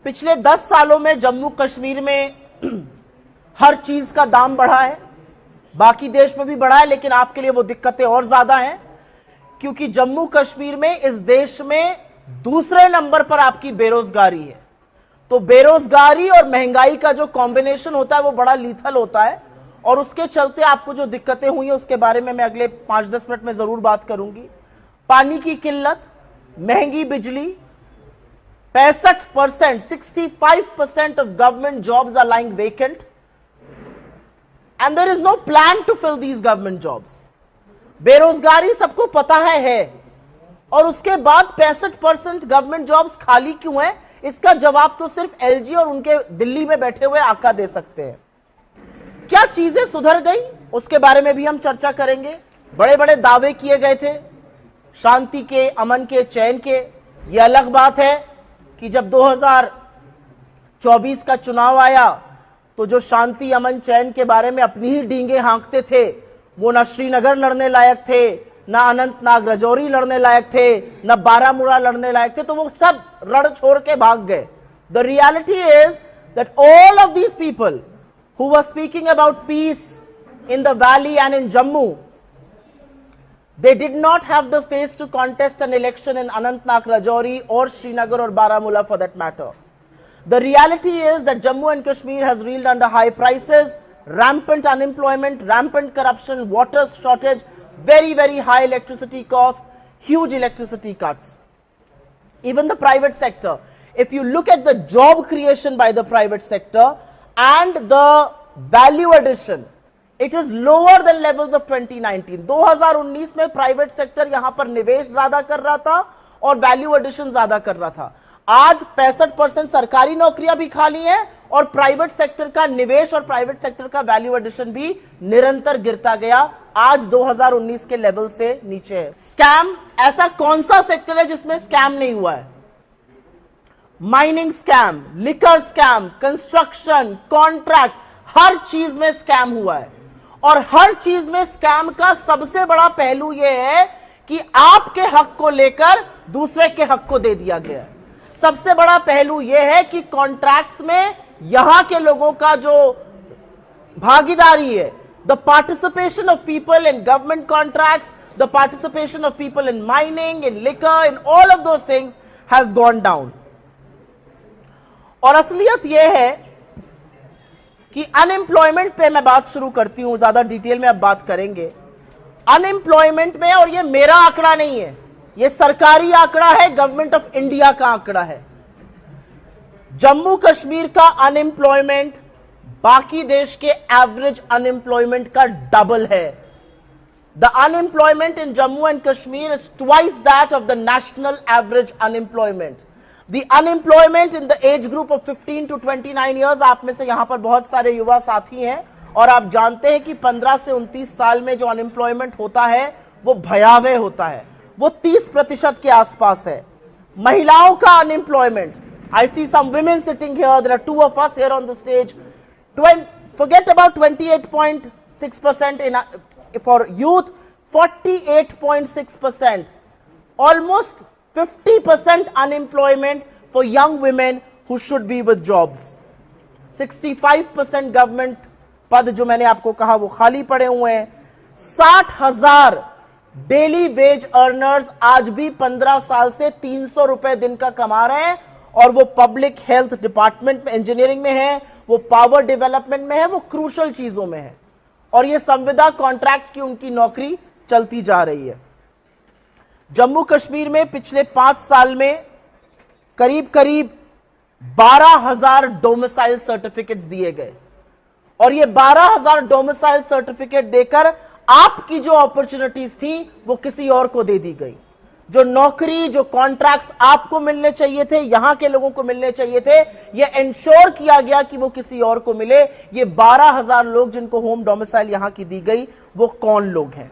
पिछले 10 सालों में जम्मू कश्मीर में हर चीज का दाम बढ़ा है, बाकी देश में भी बढ़ा है, लेकिन आपके लिए वो दिक्कतें और ज्यादा हैं क्योंकि जम्मू कश्मीर में इस देश में दूसरे नंबर पर आपकी बेरोजगारी है। तो बेरोजगारी और महंगाई का जो कॉम्बिनेशन होता है वो बड़ा लीथल होता है और उसके चलते आपको जो दिक्कतें हुई है उसके बारे में मैं अगले 5-10 मिनट में जरूर बात करूंगी। पानी की किल्लत, महंगी बिजली, 65%, 65% of government jobs are lying vacant and there is no plan to fill these government jobs. बेरोजगारी सबको पता है और उसके बाद 65% गवर्नमेंट जॉब्स खाली क्यों है, इसका जवाब तो सिर्फ एलजी और उनके दिल्ली में बैठे हुए आका दे सकते हैं। क्या चीजें सुधर गई उसके बारे में भी हम चर्चा करेंगे। बड़े बड़े दावे किए गए थे शांति के, अमन के, चैन के। यह अलग बात है कि जब 2024 का चुनाव आया तो जो शांति, अमन, चैन के बारे में अपनी ही डींगे हाँकते थे वो ना श्रीनगर लड़ने लायक थे, ना अनंतनाग राजौरी लड़ने लायक थे, ना बारामूला लड़ने लायक थे, तो वो सब रण छोड़ के भाग गए। The reality is that all of these people who were speaking about peace in the valley and in Jammu, they did not have the face to contest an election in Anantnag, Rajouri or Srinagar or Baramulla for that matter. The reality is that Jammu and Kashmir has reeled under high prices, rampant unemployment, rampant corruption, water shortage, very, very high electricity cost, huge electricity cuts. Even the private sector, if you look at the job creation by the private sector and the value addition, it is lower than levels of 2019. 2019 में private sector यहां पर निवेश ज्यादा कर रहा था और value addition ज्यादा कर रहा था। आज 65% सरकारी नौकरियां भी खाली हैं और प्राइवेट सेक्टर का निवेश और प्राइवेट सेक्टर का वैल्यू एडिशन भी निरंतर गिरता गया, आज 2019 के लेवल से नीचे है। स्कैम, ऐसा कौन सा सेक्टर है जिसमें स्कैम नहीं हुआ है? Mining scam, liquor scam, construction, contract, हर चीज में स्कैम हुआ है। और हर चीज में स्कैम का सबसे बड़ा पहलू यह है कि आपके हक को लेकर दूसरे के हक को दे दिया गया है। सबसे बड़ा पहलू यह है कि कॉन्ट्रैक्ट्स में यहां के लोगों का जो भागीदारी है, the participation of people in government contracts, the participation of people in mining, in liquor, in all of those things has gone down. और असलियत यह है कि अनएम्प्लॉयमेंट पे मैं बात शुरू करती हूं, ज्यादा डिटेल में अब बात करेंगे। अनएम्प्लॉयमेंट में, और ये मेरा आंकड़ा नहीं है, ये सरकारी आंकड़ा है, गवर्नमेंट ऑफ इंडिया का आंकड़ा है। जम्मू कश्मीर का अनएम्प्लॉयमेंट बाकी देश के एवरेज अनएम्प्लॉयमेंट का डबल है। The unemployment in Jammu and Kashmir is twice that of the national average unemployment. The unemployment in the age group of 15 to 29 years, आप में से यहां पर बहुत सारे युवा साथी हैं और आप जानते हैं कि 15 से 29 साल में जो अनएम्प्लॉयमेंट होता है वो भयावह होता है, वो 30% के आसपास है। महिलाओं का unemployment, I see some women sitting here, there are 2 of us here on the stage. Forget about 28.6% for youth, 48.6%, almost 50% unemployment for young women who should be with jobs. 65% government पद जो मैंने आपको कहा वो खाली पड़े हुए हैं। 60,000 डेली वेज अर्नर्स आज भी 15 साल से 300 रुपए दिन का कमा रहे हैं और वो पब्लिक हेल्थ डिपार्टमेंट में, इंजीनियरिंग में है, वो पावर डेवलपमेंट में है, वो क्रूशल चीजों में है और ये संविदा कॉन्ट्रैक्ट की उनकी नौकरी चलती जा रही है। जम्मू कश्मीर में पिछले 5 साल में करीब करीब 12,000 डोमिसाइल सर्टिफिकेट्स दिए गए और ये 12,000 डोमिसाइल सर्टिफिकेट देकर आपकी जो अपॉर्चुनिटीज थी वो किसी और को दे दी गई। जो नौकरी, जो कॉन्ट्रैक्ट्स आपको मिलने चाहिए थे, यहां के लोगों को मिलने चाहिए थे, ये इंश्योर किया गया कि वो किसी और को मिले। ये 12,000 लोग जिनको होम डोमिसाइल यहां की दी गई, वो कौन लोग हैं?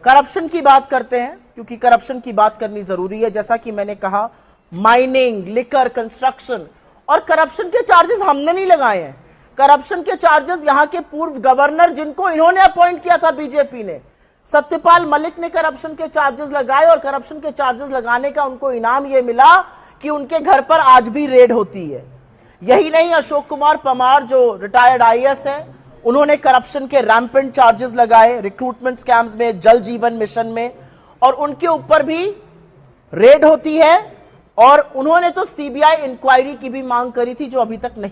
करप्शन की बात करते हैं क्योंकि करप्शन की बात करनी जरूरी है। जैसा कि मैंने कहा, माइनिंग, लिकर, कंस्ट्रक्शन, और करप्शन के चार्जेस हमने नहीं लगाए हैं। करप्शन के चार्जेस यहां के पूर्व गवर्नर, जिनको इन्होंने अपॉइंट किया था बीजेपी ने, सत्यपाल मलिक ने करप्शन के चार्जेस लगाए और करप्शन के चार्जेस लगाने का उनको इनाम यह मिला कि उनके घर पर आज भी रेड होती है। यही नहीं, अशोक कुमार परमार जो रिटायर्ड आईएएस है, उन्होंने करप्शन के रैम्पेंट चार्जेस लगाए रिक्रूटमेंट स्कैम्स में, जल जीवन मिशन में, और उनके ऊपर भी रेड होती है। और उन्होंने तो सीबीआई इंक्वायरी की भी मांग करी थी, जो अभी तक नहीं